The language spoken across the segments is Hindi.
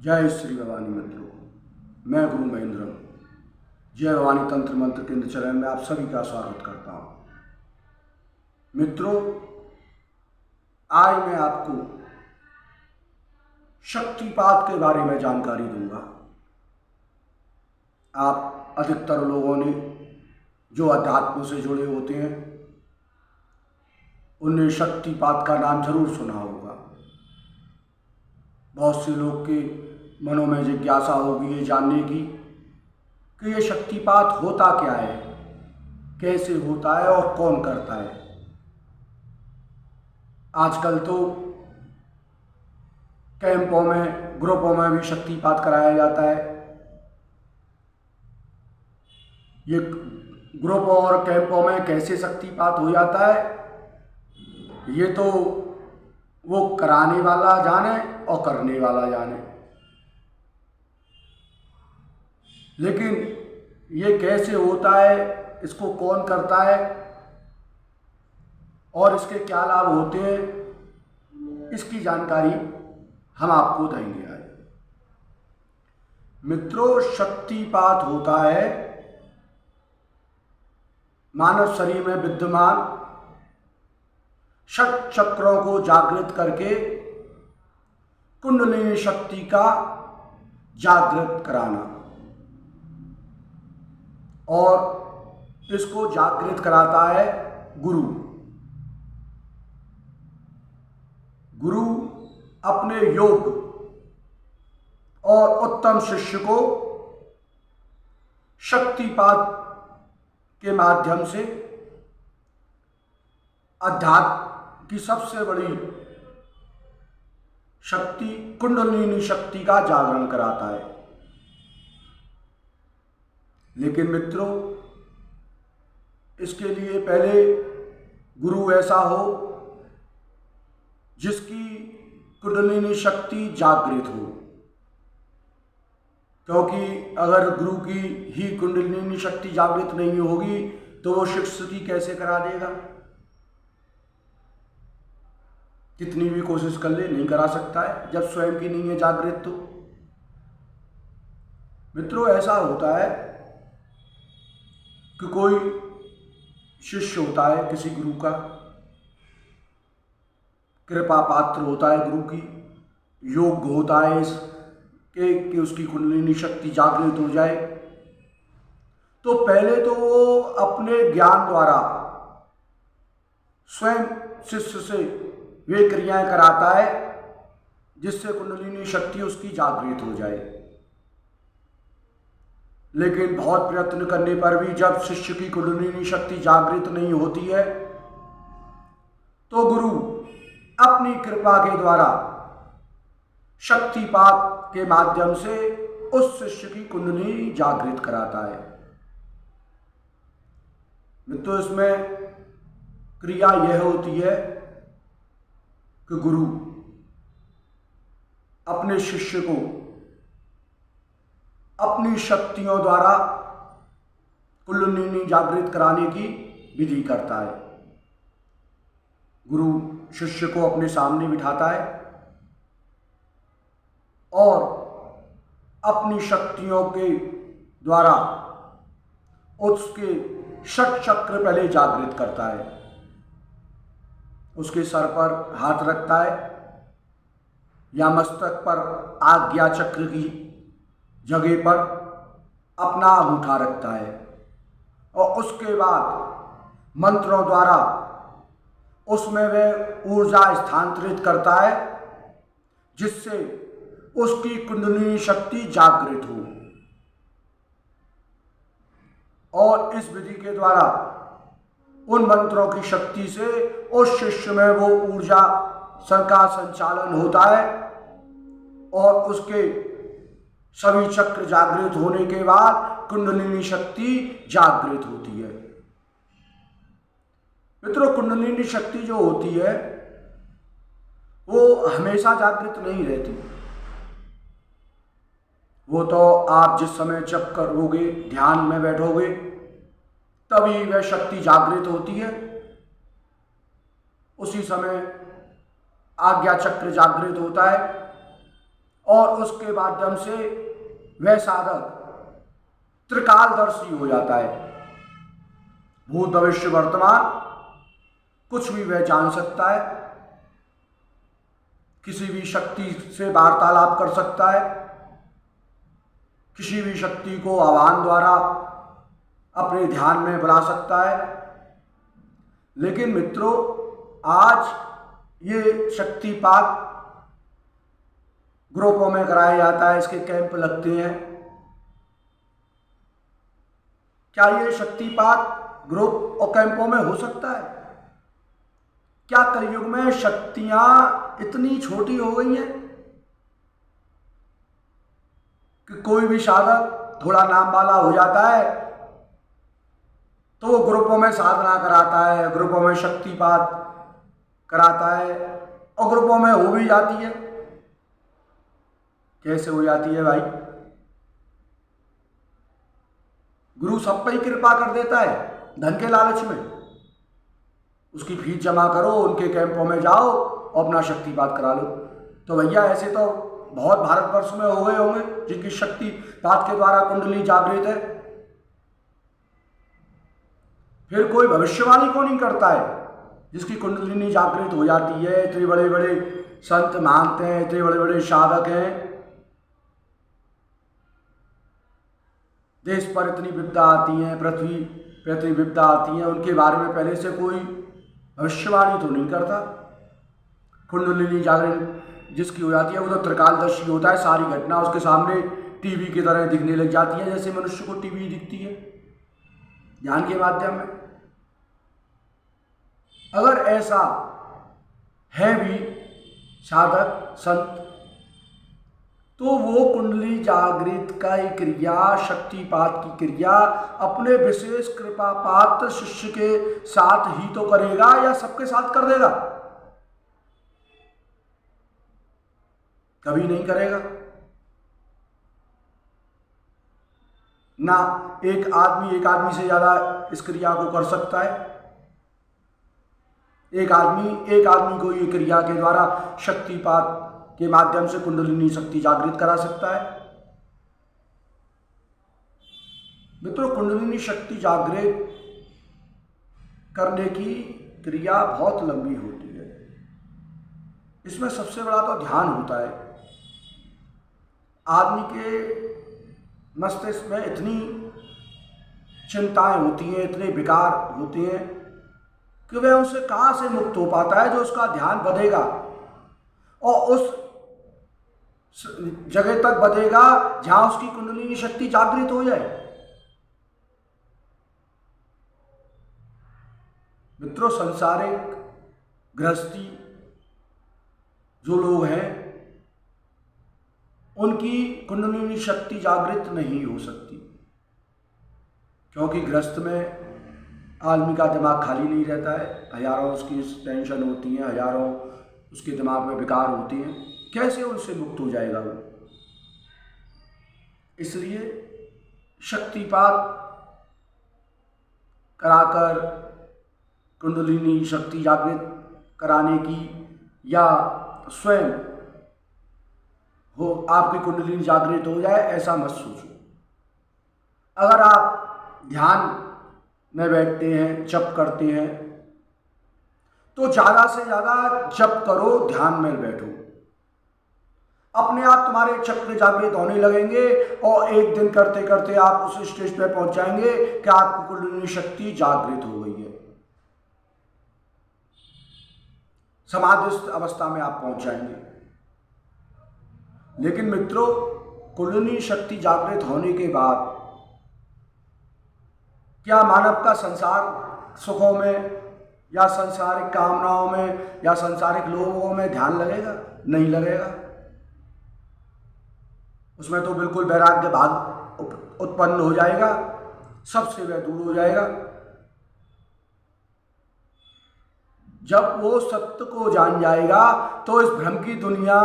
जय श्री भवानी मित्रों, मैं गुरु महेंद्र जय भवानी तंत्र मंत्र केंद्र चैनल में आप सभी का स्वागत करता हूँ। मित्रों, आज मैं आपको शक्तिपात के बारे में जानकारी दूंगा। आप अधिकतर लोगों ने जो अध्यात्म से जुड़े होते हैं उनने शक्तिपात का नाम जरूर सुना होगा। बहुत से लोग के मनों में जिज्ञासा होगी ये जानने की कि ये शक्तिपात होता क्या है, कैसे होता है और कौन करता है। आजकल तो कैंपों में, ग्रुपों में भी शक्तिपात कराया जाता है। ये ग्रुपों और कैंपों में कैसे शक्तिपात हो जाता है ये तो वो कराने वाला जाने और करने वाला जाने, लेकिन ये कैसे होता है, इसको कौन करता है और इसके क्या लाभ होते हैं, इसकी जानकारी हम आपको देंगे आज। मित्रों, शक्तिपात होता है मानव शरीर में विद्यमान षट चक्रों को जागृत करके कुंडलिनी शक्ति का जागृत कराना, और इसको जागृत कराता है गुरु। गुरु अपने योग और उत्तम शिष्य को शक्तिपात के माध्यम से अध्यात्म की सबसे बड़ी शक्ति कुंडलिनी शक्ति का जागरण कराता है। लेकिन मित्रों, इसके लिए पहले गुरु ऐसा हो जिसकी कुंडलिनी शक्ति जागृत हो, क्योंकि अगर गुरु की ही कुंडलिनी शक्ति जागृत नहीं होगी तो वो शिष्य की कैसे करा देगा। कितनी भी कोशिश कर ले नहीं करा सकता है जब स्वयं की नहीं है जागृत। तो मित्रों, ऐसा होता है कि कोई शिष्य होता है किसी गुरु का, कृपा पात्र होता है गुरु की, योग्य होता है कि उसकी कुंडलिनी शक्ति जागृत हो जाए। तो पहले तो वो अपने ज्ञान द्वारा स्वयं शिष्य से वे क्रियाएं कराता है जिससे कुंडलिनी शक्ति उसकी जागृत हो जाए। लेकिन बहुत प्रयत्न करने पर भी जब शिष्य की कुंडलिनी शक्ति जागृत नहीं होती है तो गुरु अपनी कृपा के द्वारा शक्तिपात के माध्यम से उस शिष्य की कुंडलिनी जागृत कराता है। तो इसमें क्रिया यह होती है कि गुरु अपने शिष्य को अपनी शक्तियों द्वारा कुंडलिनी जागृत कराने की विधि करता है। गुरु शिष्य को अपने सामने बिठाता है और अपनी शक्तियों के द्वारा उसके षट चक्र पहले जागृत करता है। उसके सर पर हाथ रखता है या मस्तक पर आज्ञा चक्र की जगह पर अपना अंगूठा रखता है और उसके बाद मंत्रों द्वारा उसमें वह ऊर्जा स्थानांतरित करता है जिससे उसकी कुंडलिनी शक्ति जागृत हो। और इस विधि के द्वारा उन मंत्रों की शक्ति से उस शिष्य में वो ऊर्जा का संचालन होता है और उसके सभी चक्र जागृत होने के बाद कुंडलिनी शक्ति जागृत होती है। मित्रों, कुंडलिनी शक्ति जो होती है वो हमेशा जागृत नहीं रहती। वो तो आप जिस समय जप करोगे, ध्यान में बैठोगे, तभी वह शक्ति जागृत होती है। उसी समय आज्ञा चक्र जागृत होता है और उसके माध्यम से वह साधक त्रिकालदर्शी हो जाता है। भूत भविष्य वर्तमान कुछ भी वह जान सकता है, किसी भी शक्ति से वार्तालाप कर सकता है, किसी भी शक्ति को आह्वान द्वारा अपने ध्यान में बुला सकता है। लेकिन मित्रों, आज ये शक्तिपात ग्रुपों में कराया जाता है, इसके कैंप लगते हैं। क्या ये शक्तिपात ग्रुप और कैंपों में हो सकता है? क्या कलयुग में शक्तियां इतनी छोटी हो गई हैं कि कोई भी साधक थोड़ा नाम वाला हो जाता है तो वो ग्रुपों में साधना कराता है, ग्रुपों में शक्तिपात कराता है और ग्रुपों में हो भी जाती है? कैसे हो जाती है भाई? गुरु सब पे ही कृपा कर देता है धन के लालच में। उसकी फीस जमा करो, उनके कैंपों में जाओ और अपना शक्तिपात करा लो। तो भैया ऐसे तो बहुत भारतवर्ष में हो गए होंगे जिनकी शक्तिपात के द्वारा कुंडली जागृत है। फिर कोई भविष्यवाणी को नहीं करता है जिसकी कुंडलिनी जागृत हो जाती है। इतने बड़े बड़े संत मानते हैं, इतने बड़े बड़े साधक हैं, देश पर इतनी विपदा आती है, पृथ्वी पर इतनी विपदा आती है, उनके बारे में पहले से कोई भविष्यवाणी तो नहीं करता। कुंडलिनी जागरण जिसकी हो जाती है वो तो त्रिकालदर्शी होता है। सारी घटना उसके सामने टीवी की तरह दिखने लग जाती है, जैसे मनुष्य को टीवी दिखती है ज्ञान के माध्यम में। अगर ऐसा है भी साधक संत, तो वो कुंडली जागृत का क्रिया, शक्तिपात की क्रिया अपने विशेष कृपा पात्र शिष्य के साथ ही तो करेगा या सबके साथ कर देगा? कभी नहीं करेगा ना। एक आदमी से ज्यादा इस क्रिया को कर सकता है। एक आदमी को ये क्रिया के द्वारा शक्तिपात के माध्यम से कुंडलिनी शक्ति जागृत करा सकता है। मित्रों, कुंडलिनी शक्ति जागृत करने की क्रिया बहुत लंबी होती है। इसमें सबसे बड़ा तो ध्यान होता है। आदमी के मस्तिष्क में इतनी चिंताएं होती हैं, इतने विकार होते हैं कि वह उससे कहाँ से मुक्त हो पाता है जो उसका ध्यान बढ़ेगा और उस जगह तक बढ़ेगा जहां उसकी कुंडलिनी शक्ति जागृत हो जाए। मित्रों, संसारिक गृहस्थी जो लोग हैं उनकी कुंडलिनी शक्ति जागृत नहीं हो सकती, क्योंकि गृहस्थ में आदमी का दिमाग खाली नहीं रहता है। हजारों उसकी टेंशन होती हैं, हजारों उसके दिमाग में विकार होते हैं। कैसे उनसे मुक्त हो जाएगा वो? इसलिए शक्तिपात कराकर कुंडलिनी शक्ति जागृत कराने की या स्वयं हो आपकी कुंडलिनी जागृत हो जाए ऐसा मत सोचो। अगर आप ध्यान में बैठते हैं, जप करते हैं, तो ज़्यादा से ज़्यादा जप करो, ध्यान में बैठो। अपने आप तुम्हारे चक्र जागृत होने लगेंगे और एक दिन करते करते आप उस स्टेज पे पहुंच जाएंगे कि आपकी कुंडलिनी शक्ति जागृत हो गई है। समाधिस्थ अवस्था में आप पहुंच जाएंगे। लेकिन मित्रों, कुंडलिनी शक्ति जागृत होने के बाद क्या मानव का संसार सुखों में या सांसारिक कामनाओं में या सांसारिक लोगों में ध्यान लगेगा? नहीं लगेगा। उसमें तो बिल्कुल वैराग्य भाव उत्पन्न हो जाएगा, सबसे वह दूर हो जाएगा। जब वो सत्य को जान जाएगा तो इस भ्रम की दुनिया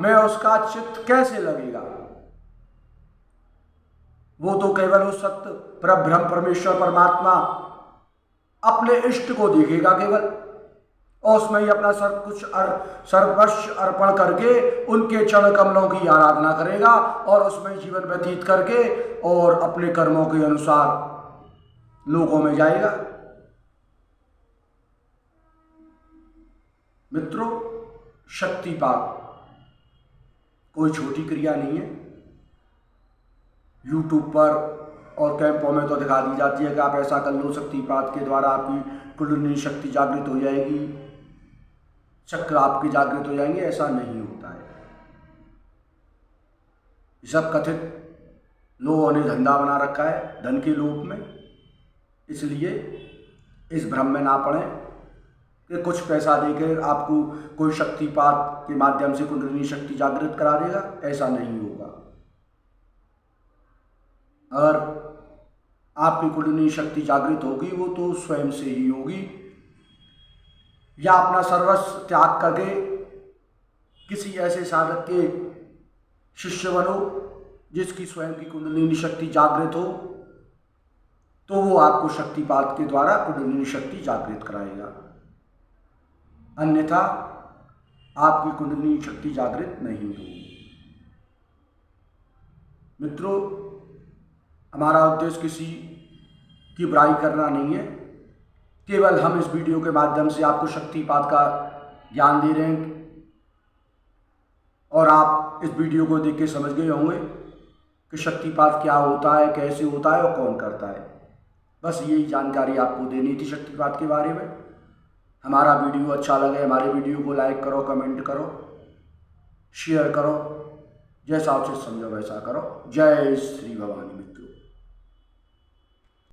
में उसका चित्त कैसे लगेगा? वो तो केवल उस सत्य परब्रह्म परमेश्वर परमात्मा अपने इष्ट को देखेगा केवल। और उसमें ही अपना सर्वस्व अर्पण करके उनके चरण कमलों की आराधना करेगा और उसमें जीवन व्यतीत करके और अपने कर्मों के अनुसार लोगों में जाएगा। मित्रों, शक्तिपात कोई छोटी क्रिया नहीं है। यूट्यूब पर और कैंपों में तो दिखा दी जाती है कि आप ऐसा कर लो, शक्तिपात के द्वारा आपकी कुंडलिनी शक्ति जागृत हो जाएगी, चक्र आपके जागृत हो जाएंगे। ऐसा नहीं होता है। सब कथित लोगों ने धंधा बना रखा है धन के लोभ में, इसलिए इस भ्रम में ना पड़े कि कुछ पैसा देकर आपको कोई शक्तिपात के माध्यम से कुंडलिनी शक्ति जागृत करा देगा। ऐसा नहीं होगा। अगर आपकी कुंडलिनी शक्ति जागृत होगी वो तो स्वयं से ही होगी, या अपना सर्वस्व त्याग करके किसी ऐसे साधक के शिष्य बनो जिसकी स्वयं की कुंडलिनी शक्ति जागृत हो, तो वो आपको शक्तिपात के द्वारा कुंडलिनी शक्ति जागृत कराएगा। अन्यथा आपकी कुंडलिनी शक्ति जागृत नहीं होगी। मित्रों, हमारा उद्देश्य किसी की बुराई करना नहीं है, केवल हम इस वीडियो के माध्यम से आपको शक्तिपात का ज्ञान दे रहे हैं और आप इस वीडियो को देख के समझ गए होंगे कि शक्तिपात क्या होता है, कैसे होता है और कौन करता है। बस यही जानकारी आपको देनी थी शक्तिपात के बारे में। हमारा वीडियो अच्छा लगे हमारे वीडियो को लाइक करो, कमेंट करो, शेयर करो, जैसा उचित समझो वैसा करो। जय श्री भवानी।